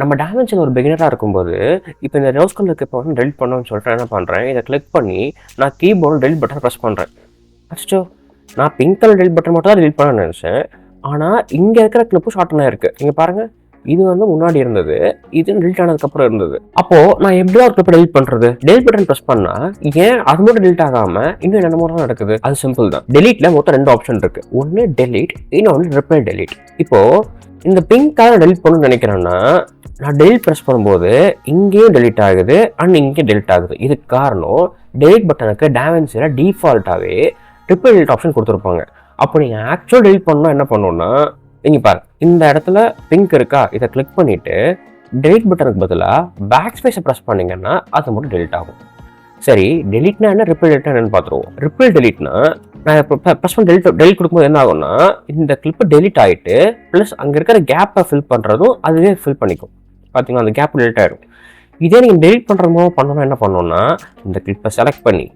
நம்ம டாவின்சியில் ஒரு பிகினராக இருக்கும்போது இப்போ இந்த ரோஸ் கலருக்கு இப்போ வந்து டெலிட் பண்ணணும்னு சொல்லிட்டு என்ன பண்ணுறேன், இதை கிளிக் பண்ணி நான் கீபோர்டு டெலிட் பட்டன் ப்ரெஸ் பண்ணுறேன். அச்சோ, நான் பிங்க் கலர் டெலிட் பட்டன் மட்டும் தான் டெலிட் பண்ண நினச்சேன். ஆனால் இங்கே இருக்கிற கிளிப்பு ஷார்ட்டனாக இருக்குது. இங்கே பாருங்கள், இது வந்து முன்னாடி இருந்தது, இது டெலிட் ஆனதுக்கப்புறம் இருந்தது. அப்போது நான் எப்படியா ஒரு கிளிப்பை டெலிட் பண்ணுறது? டெலிட் பட்டன் ப்ரெஸ் பண்ணால் ஏன் அது மட்டும் டெலிட் ஆகாமல் இன்னும் என்ன மாதிரி தான் நடக்குது? அது சிம்பிள் தான். டெலிட்டில் மொத்தம் 2 ஆப்ஷன் இருக்குது. ஒன்று டெலிட், இன்னொன்று ரிப்ளை டெலிட். இப்போது இந்த பிங்க் கலர் டெலிட் பண்ணணும்னு நினைக்கிறேன்னா நான் டெலிட் ப்ரெஸ் பண்ணும்போது இங்கேயும் டெலிட் ஆகுது அண்ட் இங்கேயும் டெலிட் ஆகுது. இதுக்கு காரணம் டெலிட் பட்டனுக்கு டாவின்சியில் டிஃபால்ட்டாகவே ட்ரிபிள் டெலிட் ஆப்ஷன் கொடுத்துருப்பாங்க. அப்போ நீங்கள் ஆக்சுவல் டெலிட் பண்ணால் என்ன பண்ணணும்னா, நீங்கள் பாருங்க, இந்த இடத்துல பிங்க் இருக்கா, இதை கிளிக் பண்ணிவிட்டு டெலிட் பட்டனுக்கு பதிலாக பேக் ஸ்பேஸை ப்ரெஸ் பண்ணிங்கன்னா அது மட்டும் டெலிட் ஆகும். சரி, டெலிட்னா என்ன, ரிப்பிள் டெலிட்னா என்னன்னு பார்த்துருவோம். ரிப்பிள் டெலிட்னா நான் இப்போ ப்ரெஸ் பண்ணி டெலிட் கொடுக்கும்போது என்ன ஆகும்னா, இந்த கிளிப்பு டெலிட் ஆகிட்டு ப்ளஸ் அங்கே இருக்கிற கேப்பை ஃபில் பண்ணுறதும் அதுவே ஃபில் பண்ணிக்கும். பார்த்தீங்கன்னா அந்த கேப் டெலிட் ஆகிடும். இதே நீங்கள் டெலிட் பண்ணுறது மூலம் பண்ணணும்னா என்ன பண்ணணும்னா, இந்த கிளிப்பை செலக்ட் பண்ணி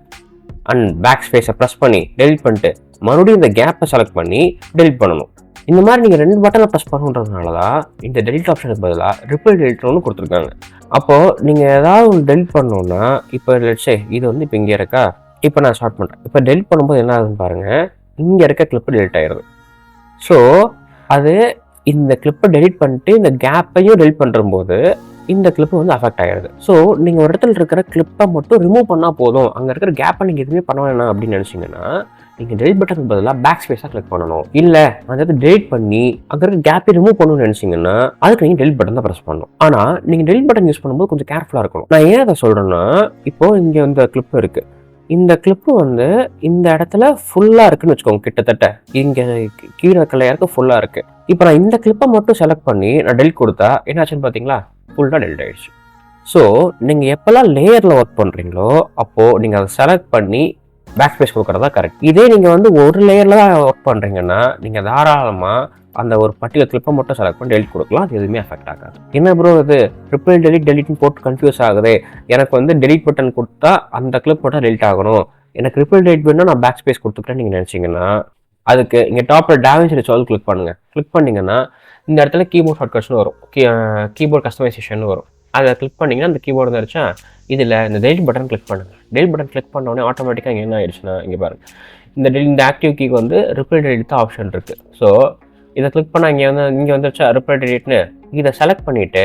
அண்ட் பேக் ஸ்பேஸை ப்ரெஸ் பண்ணி டெலிட் பண்ணிட்டு மறுபடியும் இந்த கேப்பை செலக்ட் பண்ணி டெலிட் பண்ணணும். இந்த மாதிரி நீங்கள் 2 பட்டனை ப்ரெஸ் பண்ணுறதுனால தான் இந்த டெலிட் ஆப்ஷனுக்கு பதிலாக ரிப்பிள் டெலிட்னு கொடுத்துருக்காங்க. அப்போது நீங்கள் ஏதாவது ஒன்று டெலிட் பண்ணணுன்னா, இப்போ லெட்ஸே இது வந்து இப்போ இங்கே இருக்கா, இப்போ நான் ஸ்டார்ட் பண்ணுறேன். இப்போ டெலிட் பண்ணும்போது என்ன ஆகுதுன்னு பாருங்கள், இங்கே இருக்க கிளிப்பு டெலிட் ஆகிடுது. ஸோ அது இந்த கிளிப்பை டெலிட் பண்ணிட்டு இந்த கேப்பையும் டெலிட் பண்ணும்போது இந்த கிளிப்பு வந்து அஃபெக்ட் ஆகிடுது. ஸோ நீங்கள் ஒரு இடத்துல இருக்கிற கிளிப்பை மட்டும் ரிமூவ் பண்ணால் போதும், அங்கே இருக்கிற கேப்பை நீங்கள் எதுவுமே பண்ண வேணாம் அப்படின்னு நினச்சிங்கன்னா நீங்கள் டெலிட் பட்டனுக்கு பதிலாக பேக் ஸ்பேஸாக கிளிக் பண்ணணும். இல்லை அதாவது டெலிட் பண்ணி அங்கே இருக்க கேப்பை ரிமூவ் பண்ணணும்னு நினச்சிங்கன்னா அதுக்கு நீங்கள் டெலிட் பட்டன் தான் ப்ரெஸ் பண்ணணும். ஆனால் நீங்கள் டெலிட் பட்டன் யூஸ் பண்ணும்போது கொஞ்சம் கேர்ஃபுல்லாக இருக்கணும். நான் ஏன் அதை சொல்கிறேன்னா, இப்போது இங்கே இந்த கிளிப்பு இருக்குது, இந்த கிளிப்பு வந்து இந்த இடத்துல ஃபுல்லாக இருக்குன்னு வச்சுக்கோங்க, கிட்டத்தட்ட இங்கே கீழே இருக்க லேயருக்கு ஃபுல்லாக இருக்குது. இப்போ நான் இந்த கிளிப்பை மட்டும் செலக்ட் பண்ணி நான் டெலிட் கொடுத்தா என்னாச்சுன்னு பார்த்தீங்களா, ஃபுல்லாக டெலிட் ஆகிடுச்சு. ஸோ நீங்கள் எப்போல்லாம் லேயரில் ஒர்க் பண்ணுறீங்களோ அப்போது நீங்கள் அதை செலக்ட் பண்ணி பேக் ஸ்பேஸ் கொடுக்குறதா கரெக்ட். இதே நீங்கள் வந்து ஒரு லேயரில் தான் ஒர்க் பண்ணுறீங்கன்னா நீங்கள் தாராளமாக அந்த ஒரு பர்டிகுலர் கிளிப்பை மட்டும் செலக்ட் பண்ணி டெலிட் கொடுக்கலாம், அது எதுவுமே அஃபெக்ட் ஆகாது. என்ன ப்ரோ இது ட்ரிபிள் டெலிட்னு போட்டு கன்ஃபியூஸ் ஆகுது, எனக்கு வந்து டெலிட் பட்டன் கொடுத்தா அந்த கிளிப் மட்டும் டெலிட் ஆகணும், எனக்கு ட்ரிபிள் டெலிட் வேணும்னா நான் பேக் ஸ்பேஸ் கொடுத்துக்கிறேன்னு நீங்கள் நினச்சிங்கன்னா அதுக்கு இங்கே டாப்பில் டாவின்சி ரிசால்வ் கிளிக் பண்ணுங்கள். கிளிக் பண்ணிங்கன்னா இந்த இடத்துல கீபோர்ட் ஷார்ட்கட்ஸ்னு வரும், கீபோர்ட் கஸ்டமைசேஷன் வரும். அதை கிளிக் பண்ணிங்கன்னா அந்த கீபோர்டு வந்துருச்சா, இதில் இந்த டெலிட் பட்டன் கிளிக் பண்ணுங்கள். டெலிட் பட்டன் கிளிக் பண்ணோடனே ஆட்டோமேட்டிக்காக இங்கே என்ன ஆயிடுச்சுன்னா, இங்கே பாருங்கள், இந்த ஆக்டிவ் கீக்கு வந்து ரிப்ளை டெலிட் தான் ஆப்ஷன் இருக்குது. ஸோ இதை கிளிக் பண்ணால் இங்கே வந்துருச்சா ரிப்ளை டெலிட்னு, இதை செலக்ட் பண்ணிவிட்டு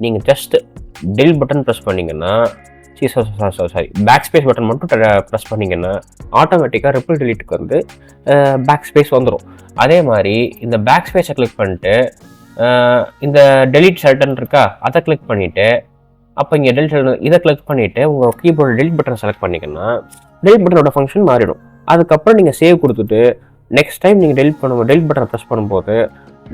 நீங்கள் ஜஸ்ட் டெலிட் பட்டன் ப்ரெஸ் பண்ணிங்கன்னா, சாரி பேக் ஸ்பேஸ் பட்டன் மட்டும் ப்ரெஸ் பண்ணிங்கன்னா ஆட்டோமேட்டிக்காக ரிப்ளை டெலிட்டுக்கு வந்து பேக் ஸ்பேஸ் வந்துடும். அதே மாதிரி இந்த பேக் ஸ்பேஸை கிளிக் பண்ணிட்டு இந்த டெலிட் ஷர்டன் இருக்கா, அதை கிளிக் பண்ணிவிட்டு அப்போ இங்கே டெலிட் இதை கிளிக் பண்ணிவிட்டு உங்கள் கீபோர்டு டெலிட் பட்டன் செலக்ட் பண்ணிங்கன்னா டெலிட் பட்டனோட ஃபங்க்ஷன் மாறிடும். அதுக்கப்புறம் நீங்கள் சேவ் கொடுத்துட்டு நெக்ஸ்ட் டைம் நீங்கள் டெலிட் பட்டனை ப்ரெஸ் பண்ணும்போது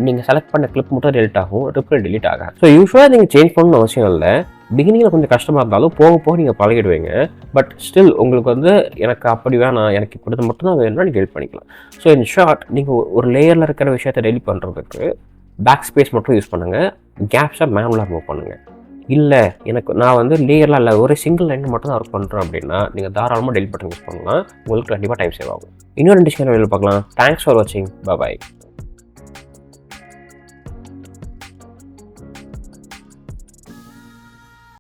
நீங்கள் செலக்ட் பண்ண கிளிப் மட்டும் டெலிட் ஆகும், ரிப்ளை டெலிட் ஆகாது. ஸோ யூஸ்வலாக நீங்கள் சேஞ்ச் பண்ணணும்னு அவசியம் இல்லை. பிகினிங்கில் கொஞ்சம் கஷ்டமாக இருந்தாலும் போக போக நீங்கள் பழகிடுவீங்க. பட் ஸ்டில் உங்களுக்கு வந்து எனக்கு அப்படி வேணாம், எனக்கு இப்படி மட்டும் தான் வேணும்னா நீங்கள் டெலிட் பண்ணிக்கலாம். ஸோ இன் ஷார்ட், நீங்கள் ஒரு லேயரில் இருக்கிற விஷயத்தை டெலிட் பண்ணுறதுக்கு பேக் ஸ்பேஸ் மட்டும் யூஸ் பண்ணுங்கள், கேப்ஸை மேனுவலாக ரிமூவ் பண்ணுங்கள். இல்லை நான் வந்து லேயர்லாம் இல்லை, ஒரு சிங்கிள் லைன் மட்டும் தான் ஒர்க் பண்ணுறேன் அப்படின்னா நீங்கள் தாராளமாக டெலிட் பட்டன் யூஸ் பண்ணலாம், உங்களுக்கு கண்டிப்பாக டைம் சேவ் ஆகும். இன்னொரு டிஸ்கவுண்ட் பார்க்கலாம். தேங்க்ஸ் ஃபார் வாட்சிங், பாய்.